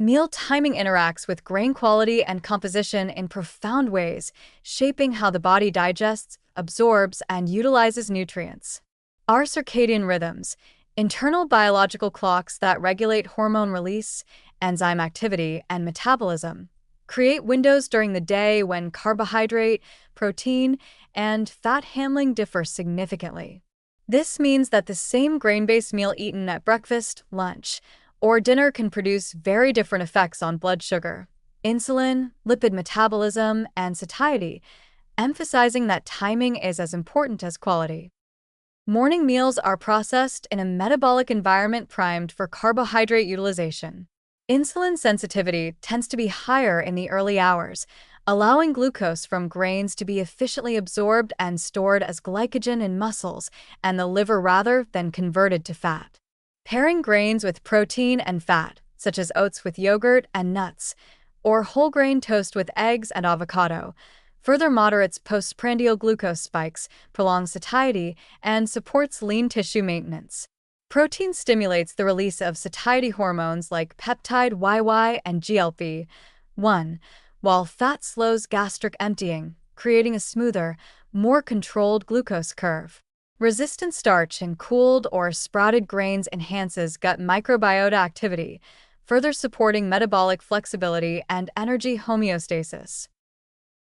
Meal timing interacts with grain quality and composition in profound ways, shaping how the body digests, absorbs, and utilizes nutrients. Our circadian rhythms, internal biological clocks that regulate hormone release, enzyme activity, and metabolism, create windows during the day when carbohydrate, protein, and fat handling differ significantly. This means that the same grain-based meal eaten at breakfast, lunch, or dinner can produce very different effects on blood sugar, insulin, lipid metabolism, and satiety, emphasizing that timing is as important as quality. Morning meals are processed in a metabolic environment primed for carbohydrate utilization. Insulin sensitivity tends to be higher in the early hours, allowing glucose from grains to be efficiently absorbed and stored as glycogen in muscles and the liver rather than converted to fat. Pairing grains with protein and fat, such as oats with yogurt and nuts, or whole grain toast with eggs and avocado, further moderates postprandial glucose spikes, prolongs satiety, and supports lean tissue maintenance. Protein stimulates the release of satiety hormones like peptide YY and GLP-1, while fat slows gastric emptying, creating a smoother, more controlled glucose curve. Resistant starch in cooled or sprouted grains enhances gut microbiota activity, further supporting metabolic flexibility and energy homeostasis.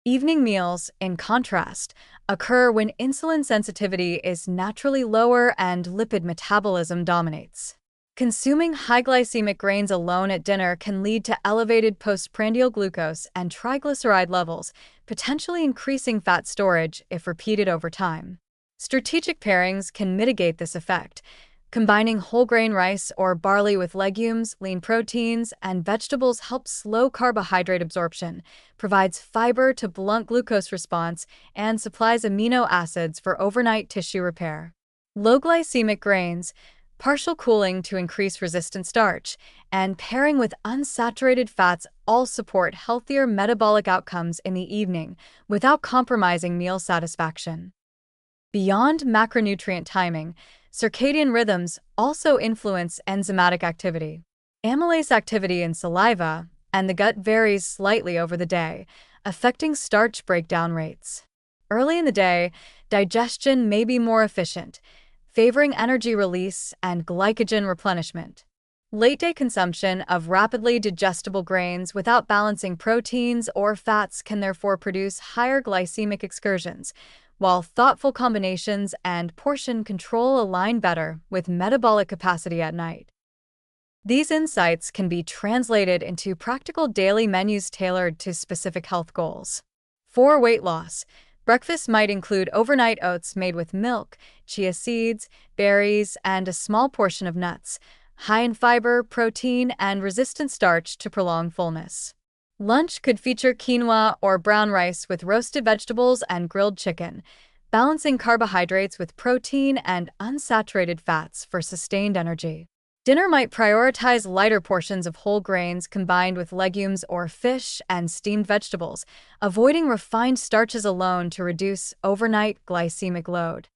Evening meals, in contrast, occur when insulin sensitivity is naturally lower and lipid metabolism dominates. Consuming high glycemic grains alone at dinner can lead to elevated postprandial glucose and triglyceride levels, potentially increasing fat storage if repeated over time. Strategic pairings can mitigate this effect. Combining whole grain rice or barley with legumes, lean proteins, and vegetables helps slow carbohydrate absorption, provides fiber to blunt glucose response, and supplies amino acids for overnight tissue repair. Low glycemic grains, partial cooling to increase resistant starch, and pairing with unsaturated fats all support healthier metabolic outcomes in the evening without compromising meal satisfaction. Beyond macronutrient timing, circadian rhythms also influence enzymatic activity. Amylase activity in saliva and the gut varies slightly over the day, affecting starch breakdown rates. Early in the day, digestion may be more efficient, favoring energy release and glycogen replenishment. Late-day consumption of rapidly digestible grains without balancing proteins or fats can therefore produce higher glycemic excursions, while thoughtful combinations and portion control align better with metabolic capacity at night. These insights can be translated into practical daily menus tailored to specific health goals. For weight loss, breakfast might include overnight oats made with milk, chia seeds, berries, and a small portion of nuts, high in fiber, protein, and resistant starch to prolong fullness. Lunch could feature quinoa or brown rice with roasted vegetables and grilled chicken, balancing carbohydrates with protein and unsaturated fats for sustained energy. Dinner might prioritize lighter portions of whole grains combined with legumes or fish and steamed vegetables, avoiding refined starches alone to reduce overnight glycemic load.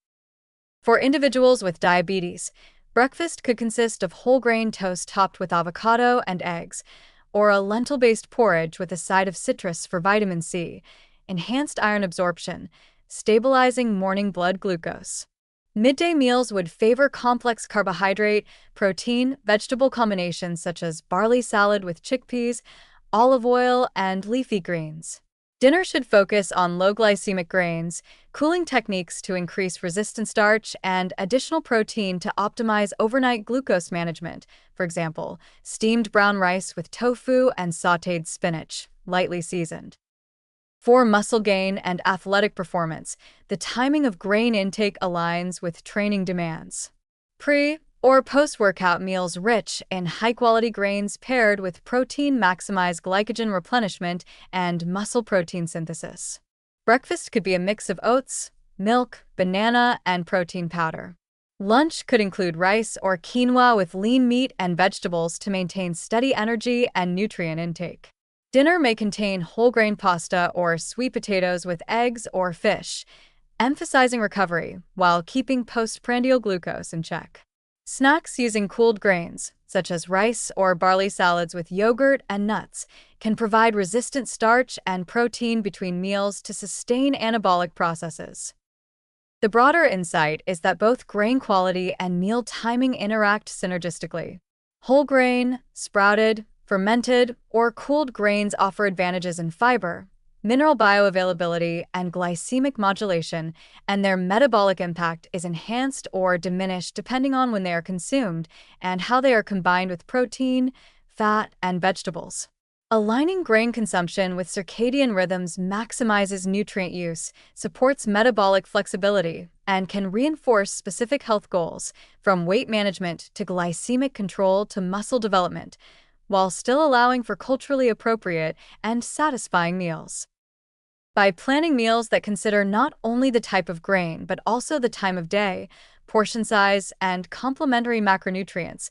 For individuals with diabetes, breakfast could consist of whole grain toast topped with avocado and eggs, or a lentil-based porridge with a side of citrus for vitamin C, enhanced iron absorption, stabilizing morning blood glucose. Midday meals would favor complex carbohydrate, protein, vegetable combinations such as barley salad with chickpeas, olive oil, and leafy greens. Dinner should focus on low glycemic grains, cooling techniques to increase resistant starch, and additional protein to optimize overnight glucose management, for example, steamed brown rice with tofu and sautéed spinach, lightly seasoned. For muscle gain and athletic performance, the timing of grain intake aligns with training demands. Pre- or post-workout meals rich in high-quality grains paired with protein maximize glycogen replenishment and muscle protein synthesis. Breakfast could be a mix of oats, milk, banana, and protein powder. Lunch could include rice or quinoa with lean meat and vegetables to maintain steady energy and nutrient intake. Dinner may contain whole grain pasta or sweet potatoes with eggs or fish, emphasizing recovery while keeping postprandial glucose in check. Snacks using cooled grains, such as rice or barley salads with yogurt and nuts, can provide resistant starch and protein between meals to sustain anabolic processes. The broader insight is that both grain quality and meal timing interact synergistically. Whole grain, sprouted, fermented, or cooled grains offer advantages in fiber, mineral bioavailability, and glycemic modulation, and their metabolic impact is enhanced or diminished depending on when they are consumed and how they are combined with protein, fat, and vegetables. Aligning grain consumption with circadian rhythms maximizes nutrient use, supports metabolic flexibility, and can reinforce specific health goals, from weight management to glycemic control to muscle development, while still allowing for culturally appropriate and satisfying meals. By planning meals that consider not only the type of grain but also the time of day, portion size, and complementary macronutrients,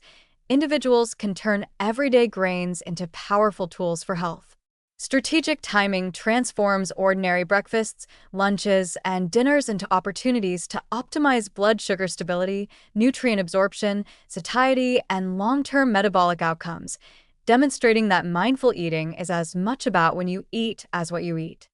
individuals can turn everyday grains into powerful tools for health. Strategic timing transforms ordinary breakfasts, lunches, and dinners into opportunities to optimize blood sugar stability, nutrient absorption, satiety, and long-term metabolic outcomes, demonstrating that mindful eating is as much about when you eat as what you eat.